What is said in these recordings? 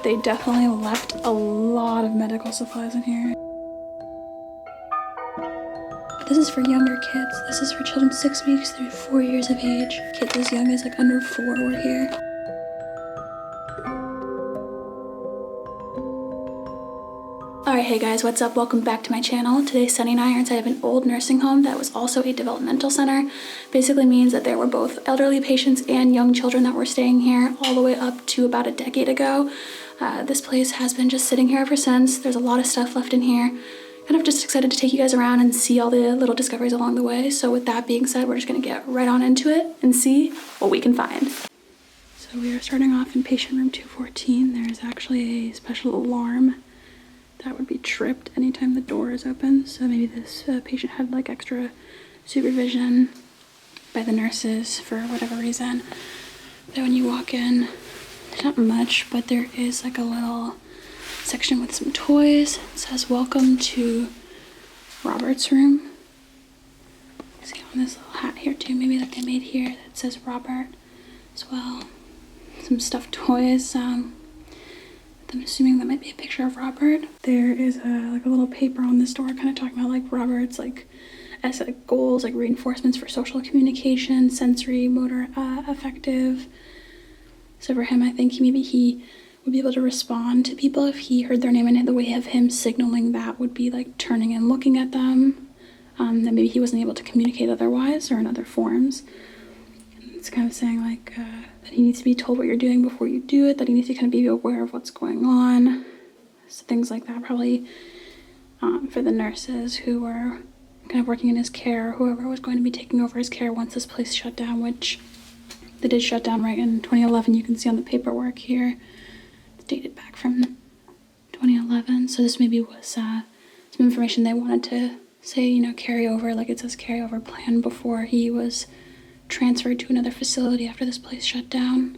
They definitely left a lot of medical supplies in here. This is for younger kids. This is for children 6 weeks through 4 years of age. Kids as young as like under 4 were here. Alright, hey guys, what's up? Welcome back to my channel. Today Sonny and I are inside of an old nursing home that was also a developmental center. Basically means that there were both elderly patients and young children that were staying here all the way up to about a decade ago. This place has been just sitting here ever since. There's a lot of stuff left in here. Kind of just excited to take you guys around and see all the little discoveries along the way. So with that being said, we're just gonna get right on into it and see what we can find. So we are starting off in patient room 214. There's actually a special alarm that would be tripped anytime the door is open. So maybe this patient had like extra supervision by the nurses for whatever reason. Then when you walk in, there's not much, but there is like a little section with some toys. It says, "Welcome to Robert's room." See on this little hat here too, maybe that they made here that says Robert as well. Some stuffed toys. I'm assuming that might be a picture of Robert. There is like a little paper on this door kind of talking about like Robert's like aesthetic goals, like reinforcements for social communication, sensory, motor, affective. So for him, I think he would be able to respond to people if he heard their name, and the way of him signaling that would be like turning and looking at them. That maybe he wasn't able to communicate otherwise or in other forms. And it's kind of saying like that he needs to be told what you're doing before you do it, that he needs to kind of be aware of what's going on. So things like that, probably for the nurses who were kind of working in his care, whoever was going to be taking over his care once this place shut down, which they did shut down right in 2011. You can see on the paperwork here, it's dated back from 2011. So this maybe was some information they wanted to say, you know, carry over, like it says carryover plan before he was transferred to another facility after this place shut down.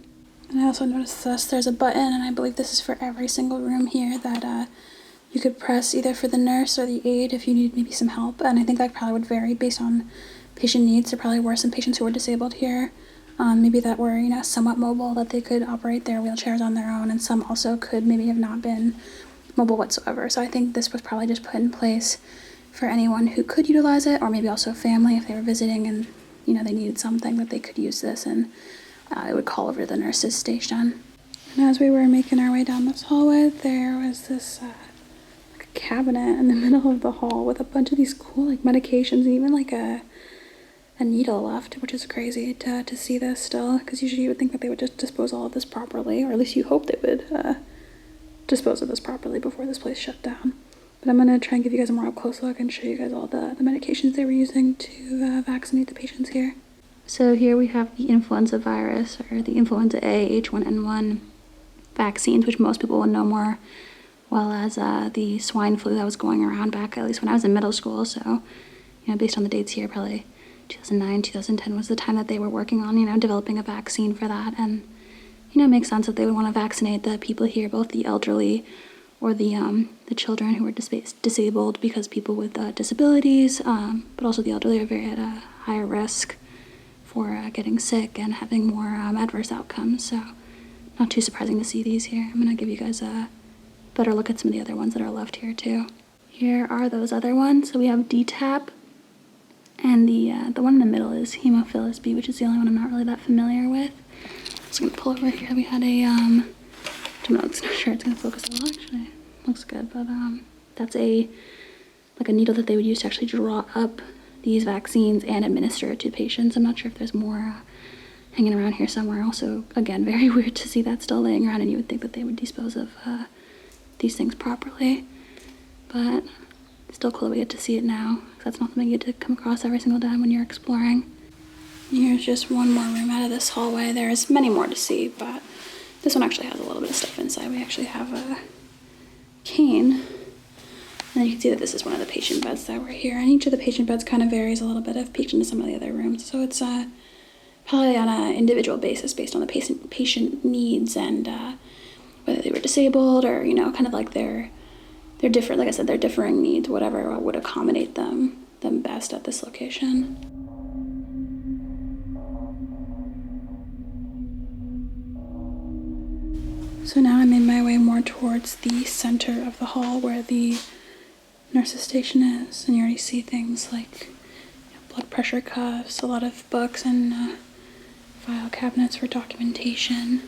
And I also noticed there's a button, and I believe this is for every single room here, that you could press either for the nurse or the aide if you need maybe some help. And I think that probably would vary based on patient needs. There probably were some patients who were disabled here, maybe that were, you know, somewhat mobile, that they could operate their wheelchairs on their own, and some also could maybe have not been mobile whatsoever. So I think this was probably just put in place for anyone who could utilize it, or maybe also family if they were visiting and, you know, they needed something, that they could use this, and it would call over to the nurse's station. And as we were making our way down this hallway, there was this like a cabinet in the middle of the hall with a bunch of these cool like medications, and even like a needle left, which is crazy to see this still, because usually you would think that they would just dispose all of this properly, or at least you hope they would dispose of this properly before this place shut down. But I'm going to try and give you guys a more up-close look and show you guys all the medications they were using to vaccinate the patients here. So here we have the influenza virus, or the influenza A H1N1 vaccines, which most people will know more well as the swine flu that was going around back, at least when I was in middle school. So, you know, based on the dates here, probably 2009, 2010 was the time that they were working on, you know, developing a vaccine for that. And, you know, it makes sense that they would want to vaccinate the people here, both the elderly or the children who were disabled, because people with disabilities, but also the elderly are very at a higher risk for getting sick and having more adverse outcomes. So not too surprising to see these here. I'm going to give you guys a better look at some of the other ones that are left here too. Here are those other ones. So we have DTaP, and the one in the middle is Haemophilus B, which is the only one I'm not really that familiar with. I'm just going to pull over here. We had a I'm not sure it's going to focus well, actually. Looks good, but that's like a needle that they would use to actually draw up these vaccines and administer it to patients. I'm not sure if there's more hanging around here somewhere. Also, again, very weird to see that still laying around, and you would think that they would dispose of these things properly. But still cool that we get to see it now, because that's not something you get to come across every single time when you're exploring. Here's just one more room out of this hallway. There's many more to see, but this one actually has a little bit of stuff inside. We actually have a cane. And then you can see that this is one of the patient beds that were here. And each of the patient beds kind of varies a little bit if peeked into some of the other rooms. So it's probably on an individual basis based on the patient needs and whether they were disabled or, you know, kind of like their different, like I said, their differing needs, whatever would accommodate them best at this location. So So now I made my way more towards the center of the hall where the nurse's station is, and you already see things like blood pressure cuffs, a lot of books and file cabinets for documentation.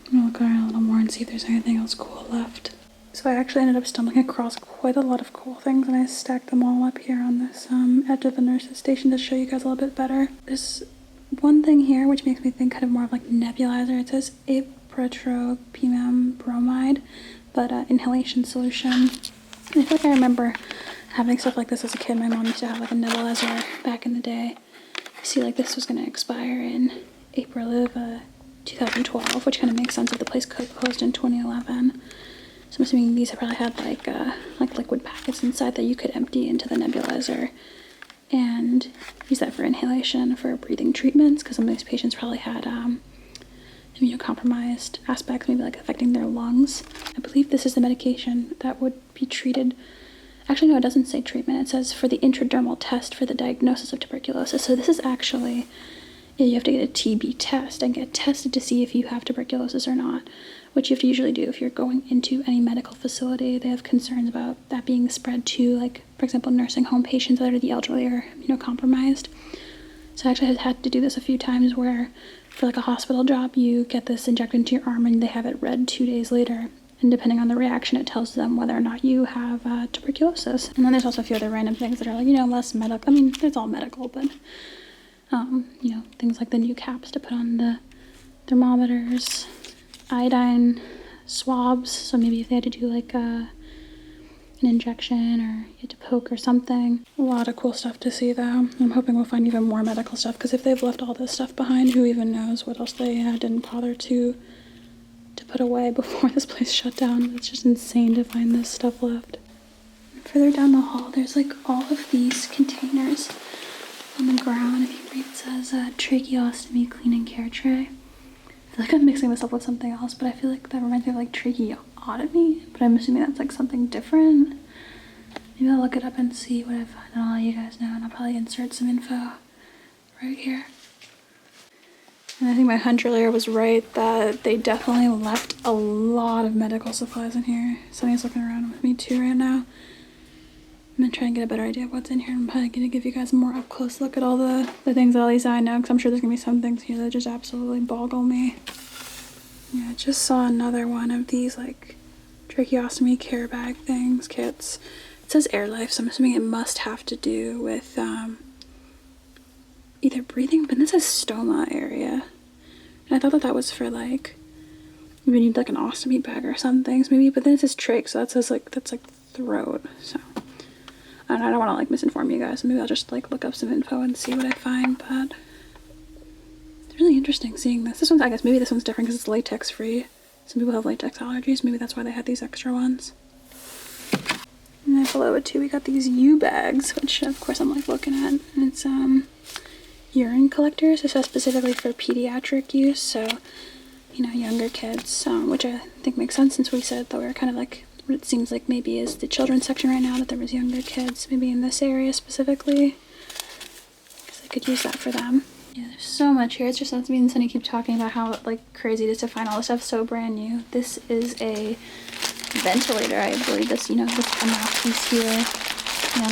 I'm gonna look around a little more and see if there's anything else cool left. So I actually ended up stumbling across quite a lot of cool things, and I stacked them all up here on this edge of the nurse's station to show you guys a little bit better. There's one thing here which makes me think kind of more of like nebulizer. It says apropropimum bromide, but inhalation solution. And I feel like I remember having stuff like this as a kid. My mom used to have like a nebulizer back in the day. I see like this was going to expire in April of 2012, which kind of makes sense if the place closed in 2011. So I'm assuming these probably had like liquid packets inside that you could empty into the nebulizer and use that for inhalation for breathing treatments, because some of these patients probably had immunocompromised aspects, maybe like affecting their lungs. I believe this is the medication that would be treated. Actually, no, it doesn't say treatment. It says for the intradermal test for the diagnosis of tuberculosis. So this is actually, you have to get a TB test and get tested to see if you have tuberculosis or not, which you have to usually do if you're going into any medical facility. They have concerns about that being spread to, like, for example, nursing home patients that are the elderly or immunocompromised. So I actually have had to do this a few times where for like a hospital job, you get this injected into your arm and they have it read 2 days later. And depending on the reaction, it tells them whether or not you have tuberculosis. And then there's also a few other random things that are like, less medical. I mean, it's all medical, but, things like the new caps to put on the thermometers, iodine swabs. So maybe if they had to do like an injection or you had to poke or something. A lot of cool stuff to see though. I'm hoping we'll find even more medical stuff, because if they've left all this stuff behind, who even knows what else they didn't bother to put away before this place shut down. It's just insane to find this stuff left. Further down the hall, there's like all of these containers on the ground. If you read, it says tracheostomy cleaning care tray. I feel like I'm mixing this up with something else, but I feel like that reminds me of like tracheotomy, but I'm assuming that's like something different. Maybe I'll look it up and see what I find, and I'll let you guys know, and I'll probably insert some info right here. And I think my hunch earlier was right, that they definitely left a lot of medical supplies in here. Sonny's looking around with me too right now. I'm gonna try and get a better idea of what's in here. I'm probably gonna give you guys a more up close look at all the things that at least I know, because I'm sure there's gonna be some things here that just absolutely boggle me. Yeah, I just saw another one of these like tracheostomy care bag things, kits. It says Air Life, so I'm assuming it must have to do with either breathing, but this says stoma area. And I thought that was for like, maybe you need like an ostomy bag or some things maybe, but then it says trach, so that says like, that's like throat, so. I don't want to like misinform you guys, so maybe I'll just like look up some info and see what I find, but it's really interesting seeing this. This one's, I guess maybe this one's different because it's latex free. Some people have latex allergies, maybe that's why they had these extra ones. And then below it too, we got these U bags, which of course I'm like looking at, and it's urine collectors. It says specifically for pediatric use, so younger kids, which I think makes sense since we said that we were kind of like, what it seems like maybe is the children's section right now, that there was younger kids maybe in this area specifically, because I could use that for them. Yeah, there's so much here. It's just me and Sonny keep talking about how like crazy it is to find all this stuff so brand new. This is a ventilator, I believe. This, this mouthpiece here,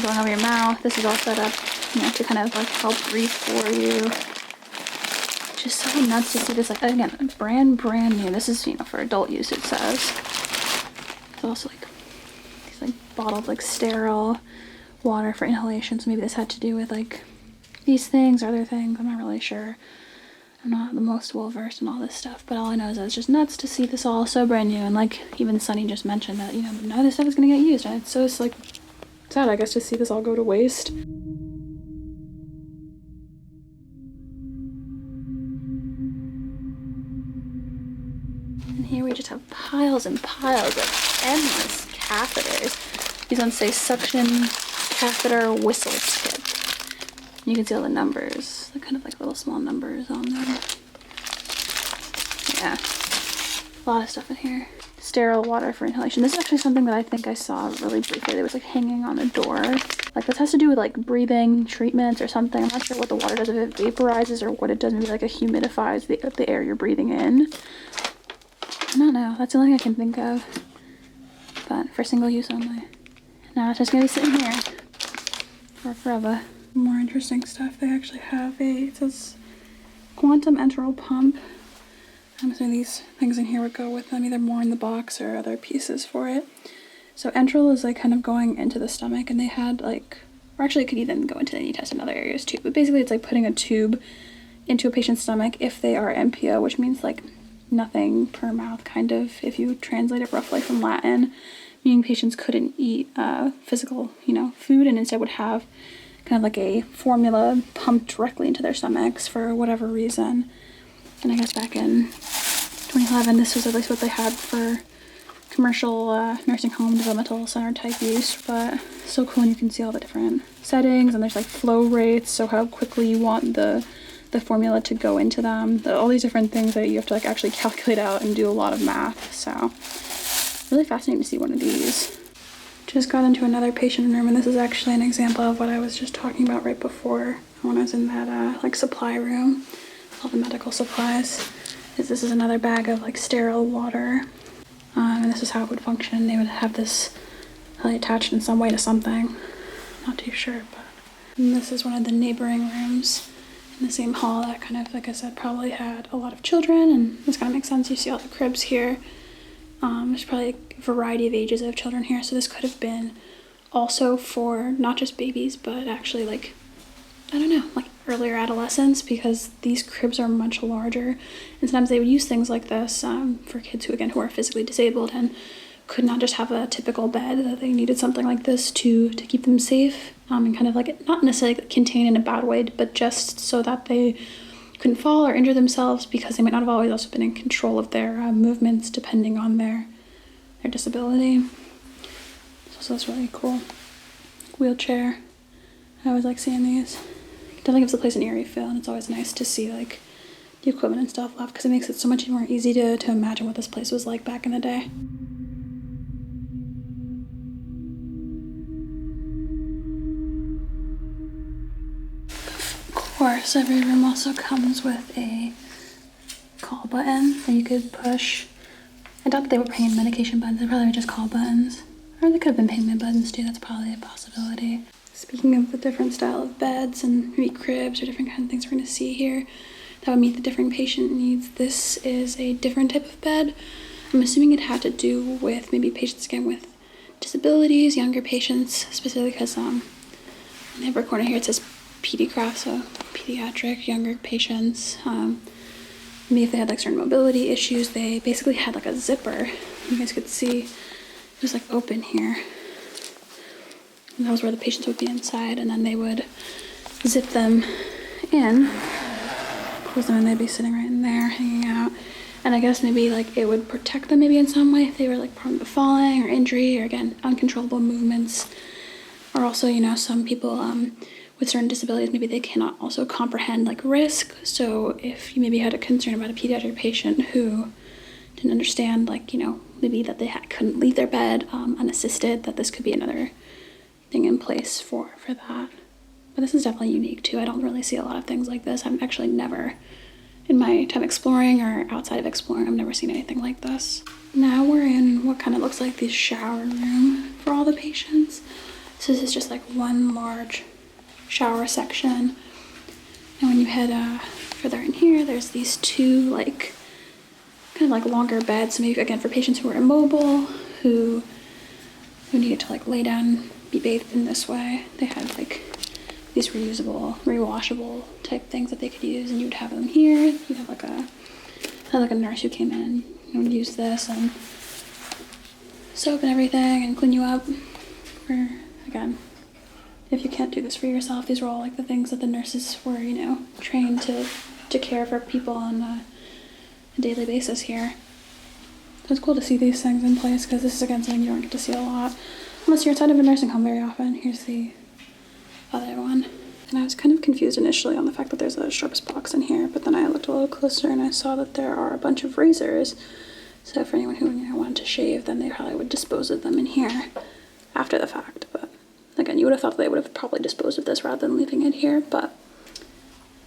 going over your mouth. This is all set up, to kind of like help breathe for you. Just so nuts to see this, like, again, brand new. This is, for adult use, it says. It's also like these like bottled like sterile water for inhalation, so maybe this had to do with like these things or other things. I'm not really sure. I'm not the most well versed in all this stuff, but all I know is that it's just nuts to see this all so brand new, and like even Sonny just mentioned that none of this stuff is gonna get used, and it's like sad, I guess, to see this all go to waste. And here we just have piles and piles of endless catheters. These ones say suction catheter whistle kit. You can see all the numbers. They're kind of like little small numbers on them. Yeah, a lot of stuff in here. Sterile water for inhalation. This is actually something that I think I saw really briefly. It was like hanging on the door. Like this has to do with like breathing treatments or something. I'm not sure what the water does, if it vaporizes or what it does. Maybe like it humidifies the air you're breathing in. I don't know. That's the only thing I can think of. But for single use only. Now it's just gonna be sitting here for forever. More interesting stuff. They actually have it says quantum enteral pump. So these things in here would go with them, either more in the box or other pieces for it. So enteral is like kind of going into the stomach, and they had like, or actually it could even go into the intestine and other areas too, but basically it's like putting a tube into a patient's stomach if they are MPO, which means like nothing per mouth, kind of, if you translate it roughly from Latin, meaning patients couldn't eat physical, food, and instead would have kind of like a formula pumped directly into their stomachs for whatever reason. And I guess back in 2011, this was at least what they had for commercial nursing home developmental center type use, but so cool, and you can see all the different settings, and there's like flow rates, so how quickly you want the formula to go into them, all these different things that you have to like actually calculate out and do a lot of math. So really fascinating to see one of these. Just got into another patient room, and this is actually an example of what I was just talking about right before when I was in that like supply room, all the medical supplies. This is another bag of like sterile water, and this is how it would function. They would have this probably attached in some way to something, not too sure, but and this is one of the neighboring rooms in the same hall that kind of, like I said, probably had a lot of children, and this kind of makes sense. You see all the cribs here. There's probably a variety of ages of children here, so this could have been also for not just babies, but actually like, I don't know, like earlier adolescents, because these cribs are much larger, and sometimes they would use things like this for kids who are physically disabled and could not just have a typical bed, that they needed something like this to keep them safe, and kind of like not necessarily contained in a bad way, but just so that they couldn't fall or injure themselves, because they might not have always also been in control of their movements depending on their disability. So that's really cool. Wheelchair. I always like seeing these. It definitely gives the place an eerie feel, and it's always nice to see like the equipment and stuff left, because it makes it so much more easy to imagine what this place was like back in the day. Of course, every room also comes with a call button that you could push. I doubt they were pain medication buttons. They probably were just call buttons. Or they could have been payment buttons too. That's probably a possibility. Speaking of the different style of beds and maybe cribs or different kind of things we're going to see here that would meet the different patient needs, this is a different type of bed. I'm assuming it had to do with maybe patients, again, with disabilities, younger patients, specifically because in the upper corner here it says PediCraft, so pediatric, younger patients. Maybe if they had like certain mobility issues, they basically had like a zipper. You guys could see it was like open here. And that was where the patients would be inside, and then they would zip them in, close them, and they'd be sitting right in there, hanging out. And I guess maybe like it would protect them maybe in some way if they were like prone to falling or injury, or again, uncontrollable movements. Or also, some people with certain disabilities, maybe they cannot also comprehend like risk. So if you maybe had a concern about a pediatric patient who didn't understand, like, maybe that they couldn't leave their bed unassisted, that this could be another thing in place for that. But this is definitely unique too. I don't really see a lot of things like this. I've actually never, in my time exploring or outside of exploring, I've never seen anything like this. Now we're in what kind of looks like the shower room for all the patients. So this is just like one large shower section. And when you head further in here, there's these two like kind of like longer beds. So maybe again for patients who are immobile, who needed to like lay down, be bathed in this way. They had like these reusable, rewashable type things that they could use, and you would have them here. You'd have like a nurse who came in and would use this and soap and everything and clean you up. For, again, if you can't do this for yourself, these are all like the things that the nurses were, trained to care for people on a daily basis here. So it's cool to see these things in place, because this is again something you don't get to see a lot unless you're inside of a nursing home very often. Here's the other one. And I was kind of confused initially on the fact that there's a Sharps box in here, but then I looked a little closer and I saw that there are a bunch of razors. So for anyone who wanted to shave, then they probably would dispose of them in here after the fact. But again, you would have thought they would have probably disposed of this rather than leaving it here, but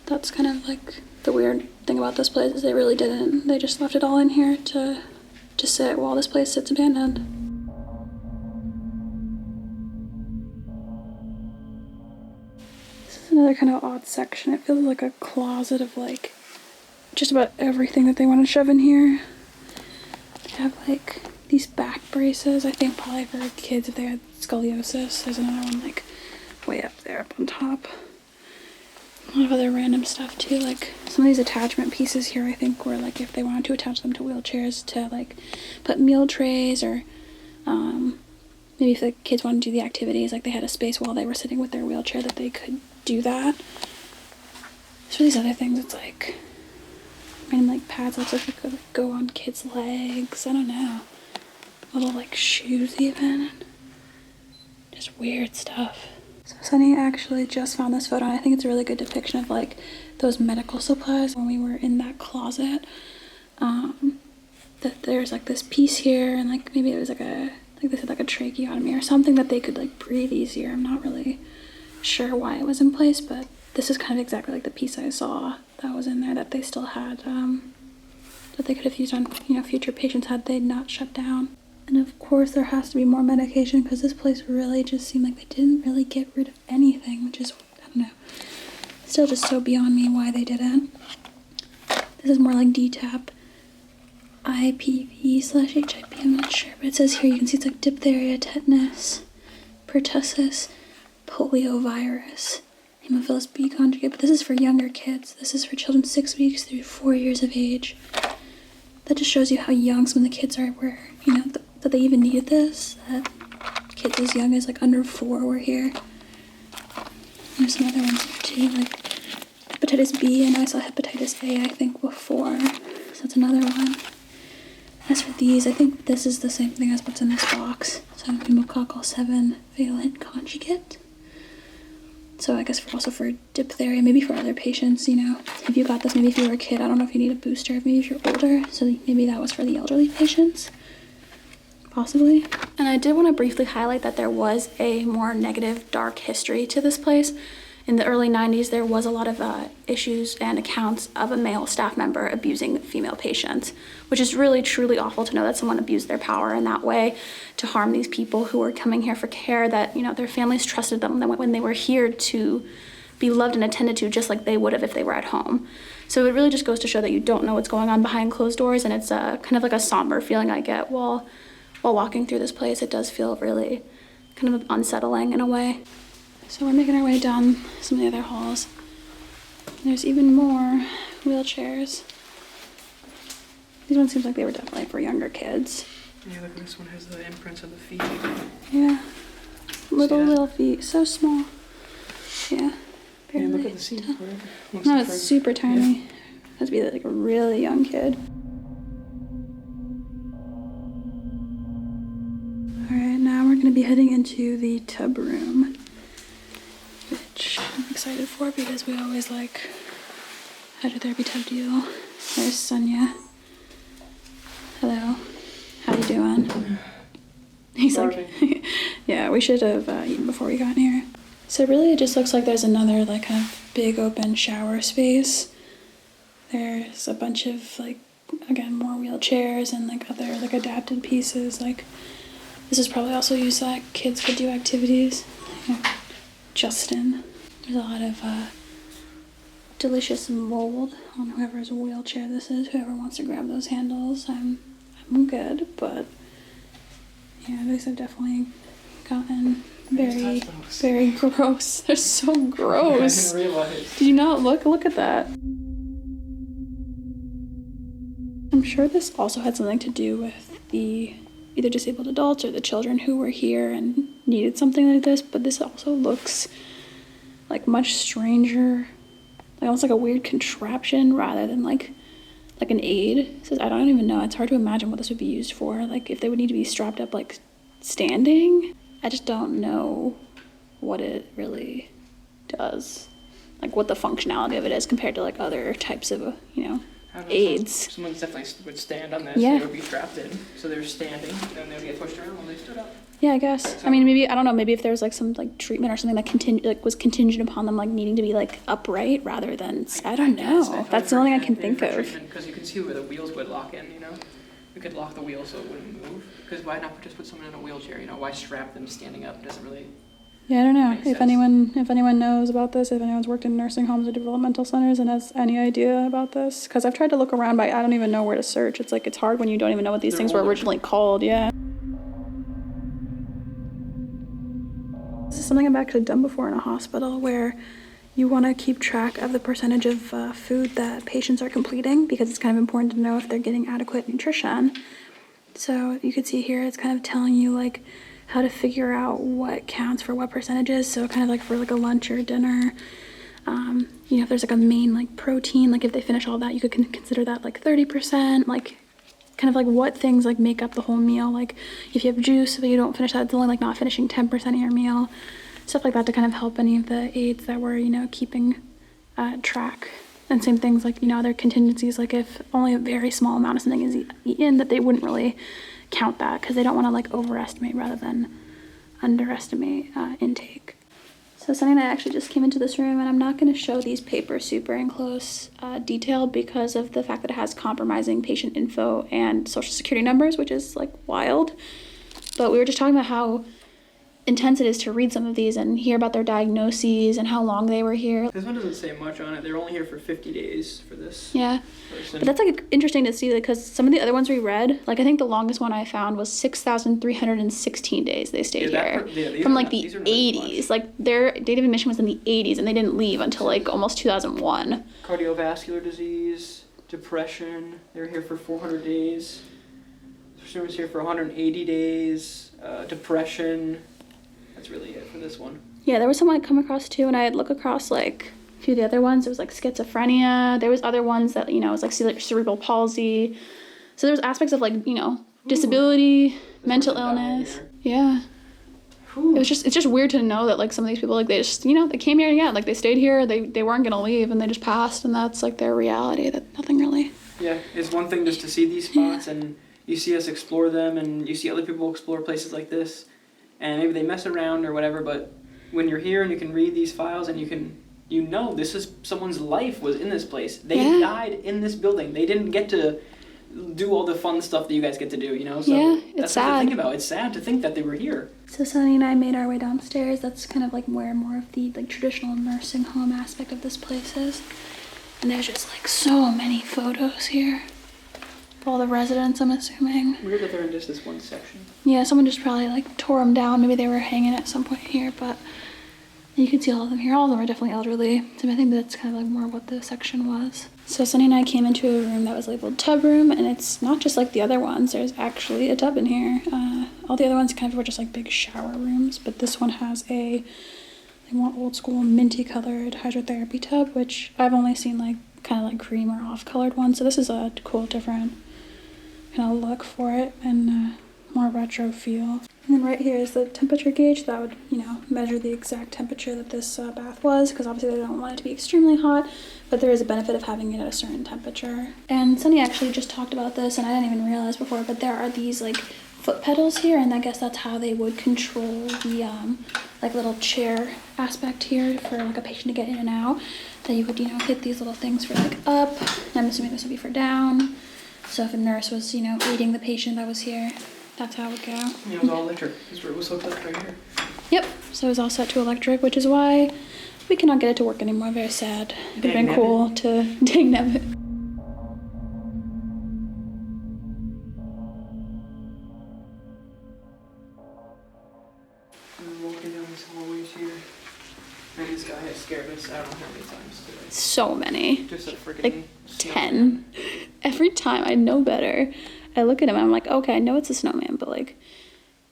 that's kind of like the weird thing about this place, is they really didn't. They just left it all in here to to sit while this place sits abandoned. This is another kind of odd section. It feels like a closet of like just about everything that they want to shove in here. They have like these back braces, I think probably for kids if they had scoliosis. There's another one like way up there, up on top. A lot of other random stuff too, like some of these attachment pieces here I think were like if they wanted to attach them to wheelchairs to like put meal trays, or maybe if the kids wanted to do the activities, like they had a space while they were sitting with their wheelchair that they could do that. So for these other things, it's like random like pads, looks like they could go on kids' legs, I don't know. Little like shoes even. Just weird stuff. So Sonny actually just found this photo, and I think it's a really good depiction of like those medical supplies when we were in that closet. That there's like this piece here, and like maybe it was like they said like a tracheotomy or something that they could like breathe easier. I'm not really sure why it was in place, but this is kind of exactly like the piece I saw that was in there that they still had, that they could have used on, you know, future patients had they not shut down. And of course there has to be more medication because this place really just seemed like they didn't really get rid of anything, which is, I don't know, still just so beyond me why they didn't. This is more like DTaP, IPV/HIV, I'm not sure, but it says here, you can see it's like diphtheria, tetanus, pertussis, poliovirus, Haemophilus B conjugate, but this is for younger kids. This is for children 6 weeks through 4 years of age. That just shows you how young some of the kids are, where, you know, that they even needed this, that kids as young as like under 4 were here. There's some other ones here too, like hepatitis B, and I saw hepatitis A, I think, before, so that's another one. As for these, I think this is the same thing as what's in this box. So pneumococcal 7 valent conjugate. So I guess also for diphtheria, maybe for other patients, you know, if you got this, maybe if you were a kid, I don't know if you need a booster, maybe if you're older, so maybe that was for the elderly patients, possibly. And I did want to briefly highlight that there was a more negative, dark history to this place. In the early 90s, there was a lot of issues and accounts of a male staff member abusing female patients, which is really, truly awful to know that someone abused their power in that way to harm these people who were coming here for care, that, you know, their families trusted them when they were here to be loved and attended to just like they would have if they were at home. So it really just goes to show that you don't know what's going on behind closed doors, and it's kind of like a somber feeling I get while walking through this place. It does feel really kind of unsettling in a way. So we're making our way down some of the other halls. There's even more wheelchairs. These ones seem like they were definitely for younger kids. Yeah, look, this one has the imprints of the feet. Yeah. Little feet, so small. Yeah. Yeah, look at the seat. No, it's super tiny. Yeah. Has to be like a really young kid. Alright, now we're going to be heading into the tub room, which I'm excited for because we always like hydrotherapy tub deal. There's Sonia. Hello. How you doing? He's like, yeah, we should have eaten before we got here. So really it just looks like there's another like kind of big open shower space. There's a bunch of like, again, more wheelchairs and like other like adapted pieces. Like this is probably also used so that kids could do activities. Yeah. Justin. There's a lot of delicious mold on whoever's wheelchair this is. Whoever wants to grab those handles, I'm good, but yeah, these have definitely gotten very gross. They're so gross. I didn't realize. Did you not look at that? I'm sure this also had something to do with the either disabled adults or the children who were here and needed something like this, but this also looks like much stranger, like almost like a weird contraption rather than like an aid. It says, I don't even know, it's hard to imagine what this would be used for, like if they would need to be strapped up like standing. I just don't know what it really does, like what the functionality of it is compared to like other types of, you know, aids. Someone definitely would stand on this, yeah. They would be strapped in, so they're standing, and they would get pushed around while they stood up. Yeah, I guess. So, I mean, maybe, I don't know, maybe if there was like some like treatment or something that was contingent upon them like needing to be like upright rather than, I don't know. That's the only thing I can think of. Because you can see where the wheels would lock in, you know? We could lock the wheel so it wouldn't move. Because why not just put someone in a wheelchair? You know, why strap them standing up? It doesn't really. Yeah, I don't know Makes if sense. anyone knows about this, if anyone's worked in nursing homes or developmental centers and has any idea about this, because I've tried to look around, but I don't even know where to search. It's like it's hard when you don't even know what these things were originally called. Yeah. This is something I've actually done before in a hospital where you want to keep track of the percentage of food that patients are completing because it's kind of important to know if they're getting adequate nutrition. So you can see here it's kind of telling you like how to figure out what counts for what percentages. So kind of like for like a lunch or dinner, you know, if there's like a main like protein, like if they finish all that, you could consider that like 30%, like kind of like what things like make up the whole meal. Like if you have juice, but you don't finish that, it's only like not finishing 10% of your meal. Stuff like that to kind of help any of the aides that were, you know, keeping track. And same things like, you know, other contingencies, like if only a very small amount of something is eaten, that they wouldn't really count that because they don't want to like overestimate rather than underestimate intake. So Sonny and I actually just came into this room, and I'm not going to show these papers super in close detail because of the fact that it has compromising patient info and social security numbers, which is like wild. But we were just talking about how intense it is to read some of these and hear about their diagnoses and how long they were here. This one doesn't say much on it. They're only here for 50 days for this person. But that's like interesting to see because some of the other ones we read, like I think the longest one I found was 6,316 days they stayed here from like the 80s. Like their date of admission was in the 80s and they didn't leave until like almost 2001. Cardiovascular disease, depression, they were here for 400 days. The person was here for 180 days, depression. That's really it for this one. Yeah, there was someone I'd come across too, and I had looked across like a few of the other ones. There was like schizophrenia. There was other ones that, you know, it was like cerebral palsy. So there was aspects of like, you know, disability, mental illness. Yeah. It's just weird to know that like some of these people, like they just, you know, they came here and yeah, like they stayed here, they weren't gonna leave and they just passed, and that's like their reality, that nothing really. Yeah, it's one thing just to see these spots and you see us explore them and you see other people explore places like this. And maybe they mess around or whatever, but when you're here and you can read these files and you know this is someone's life was in this place. They died in this building. They didn't get to do all the fun stuff that you guys get to do, you know? So it's that's sad. what to think about. It's sad to think that they were here. So Sonny and I made our way downstairs. That's kind of like where more of the like traditional nursing home aspect of this place is. And there's just like so many photos here. All the residents, I'm assuming. Weird that they're in just this one section. Yeah, someone just probably like tore them down. Maybe they were hanging at some point here, but you can see all of them here. All of them are definitely elderly. So I think that's kind of like more what the section was. So Sonny and I came into a room that was labeled tub room, and it's not just like the other ones. There's actually a tub in here. All the other ones kind of were just like big shower rooms, but this one has a more old school minty colored hydrotherapy tub, which I've only seen like kind of like cream or off colored ones. So this is a cool different kind of look for it and more retro feel. And then right here is the temperature gauge that would, you know, measure the exact temperature that this bath was, because obviously they don't want it to be extremely hot, but there is a benefit of having it at a certain temperature. And Sonny actually just talked about this, and I didn't even realize before, but there are these like foot pedals here, and I guess that's how they would control the like little chair aspect here for like a patient to get in and out, that you would, you know, hit these little things for like up, and I'm assuming this would be for down. So if a nurse was, you know, aiding the patient that was here, that's how it would go. Yeah, it was all electric. This is where it was hooked up right here. Yep, so it was all set to electric, which is why we cannot get it to work anymore. Very sad. It would have been cool to dang nabbit. I'm walking down these hallways here. And this guy has scared us I don't know how many times today. So many. Just a freaking like 10. Every time I know better, I look at him and I'm like, okay, I know it's a snowman, but like,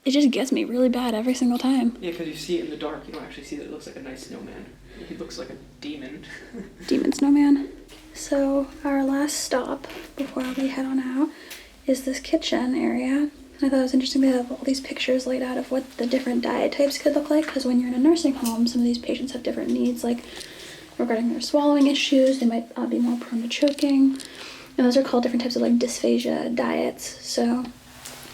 it just gets me really bad every single time. Yeah, because you see it in the dark, you don't actually see that it looks like a nice snowman. He looks like a demon. Demon snowman. So our last stop before we head on out is this kitchen area. I thought it was interesting they have all these pictures laid out of what the different diet types could look like, because when you're in a nursing home, some of these patients have different needs, like regarding their swallowing issues, they might be more prone to choking. And those are called different types of like dysphagia diets. So,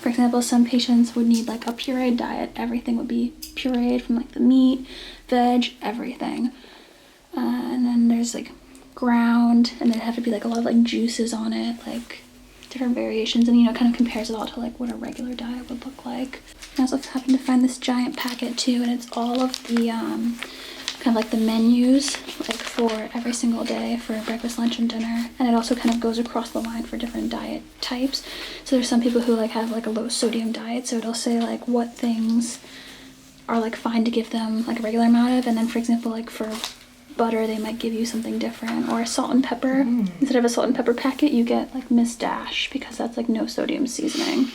for example, some patients would need like a pureed diet. Everything would be pureed from like the meat, veg, everything. And then there's like ground, and there'd have to be like a lot of like juices on it, like different variations, and kind of compares it all to like what a regular diet would look like. I also happened to find this giant packet too, and it's all of the kind of like the menus like for every single day for breakfast, lunch, and dinner. And it also kind of goes across the line for different diet types. So there's some people who like have like a low sodium diet, so it'll say like what things are like fine to give them like a regular amount of, and then for example like for butter they might give you something different, or salt and pepper. Instead of a salt and pepper packet you get like Miss Dash, because that's like no sodium seasoning.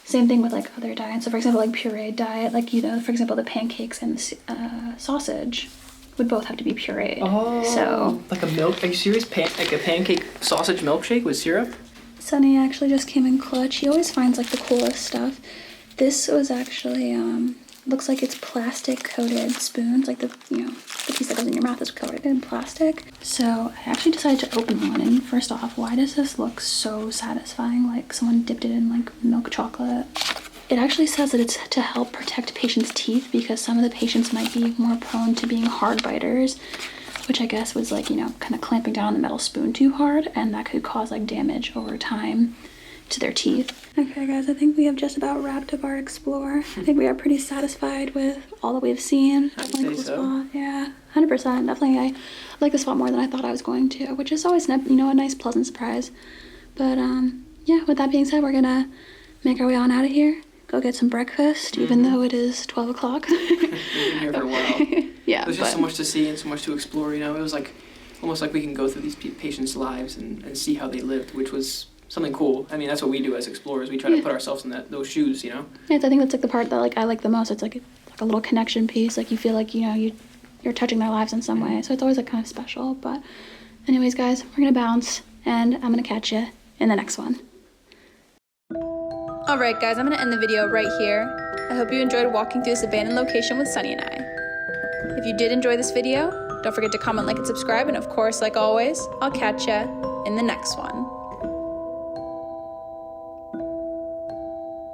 Same thing with like other diets. So for example like pureed diet, like for example the pancakes and the sausage would both have to be pureed. Oh, so like a milk, are you serious? Like a pancake sausage milkshake with syrup? Sonny actually just came in clutch. He always finds like the coolest stuff. This was actually looks like it's plastic coated spoons, like the the piece that goes in your mouth is coated in plastic. So I actually decided to open one, and first off, why does this look so satisfying, like someone dipped it in like milk chocolate? It actually says that it's to help protect patients' teeth, because some of the patients might be more prone to being hard biters, which I guess was like kind of clamping down on the metal spoon too hard, and that could cause like damage over time to their teeth. Okay guys, I think we have just about wrapped up our explore. I think we are pretty satisfied with all that we've seen. Definitely cool spot. Yeah, 100%. Definitely I like the spot more than I thought I was going to, which is always a nice pleasant surprise. But yeah, with that being said, we're gonna make our way on out of here, go get some breakfast, even though it is 12 o'clock. We've been here for a while. Yeah, there's just so much to see and so much to explore. It was like almost like we can go through these patients' lives and see how they lived, which was something cool. I mean, that's what we do as explorers. We try to put ourselves in those shoes, Yeah, I think that's like the part that like I like the most. It's like a little connection piece. Like you feel like you're touching their lives in some way. So it's always like kind of special. But anyways, guys, we're gonna bounce, and I'm gonna catch you in the next one. All right, guys, I'm gonna end the video right here. I hope you enjoyed walking through this abandoned location with Sonny and I. If you did enjoy this video, don't forget to comment, like, and subscribe. And of course, like always, I'll catch ya in the next one.